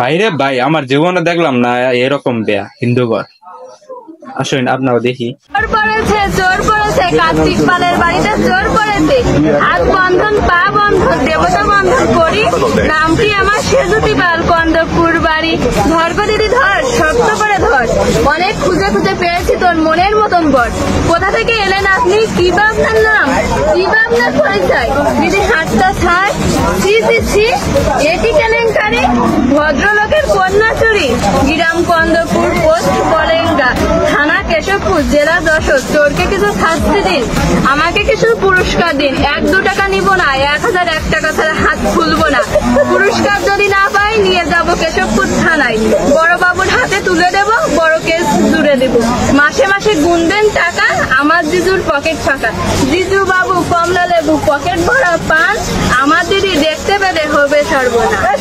বাইরে ভাই আমার জীবনে দেখলাম না এরকম বেয়া হিন্দুগর। আসুন আপনারা দেখি। চোর পড়েছে কার্তিক পালের বাড়িতে চোর পড়েছে, হাত বন্ধন পা বন্ধন দেবতা বন্ধন করি, নাম কি আমার সেজুতি পাল কন্দপুর বাড়ি, ধর গো দিদি ধর শক্ত করে ধর, অনেক খুঁজে খুঁজে পেয়েছি তোর মনের মতন বর, কোথা থেকে এলেন আপনি, কি বা আপনার নাম, কি বা আপনার পরিচয়, দিদি হাতটা ছাড়, ছি ছি ছি এটি কেলেঙ্কারি, ভদ্রলোকের কন্যা চুরি, গ্রাম কন্দপুর পোস্ট বলেঙ্গা, থানা কেশবপুর, জেলা যশোর, চোরকে কিছু শাস্তি দিন, আমাকে কিছু পুরস্কার দিন, 1-2 টাকা নিব না, 1001 টাকা ছাড়া হাত খুলবো না, পুরস্কার যদি না পাই নিয়ে যাব কেশবপুর থানায়, বড় বাবুর হাতে তুলে দেব, বড় কেস জুড়ে দেব, মাসে মাসে গুনবেন টাকা, আমার জিজুর পকেট ফাঁকা, জিজু বাবু কমলা লেবু পকেট ভরা পান, আমার দিদি দেখতে পেলে হবে সর্বনাশ।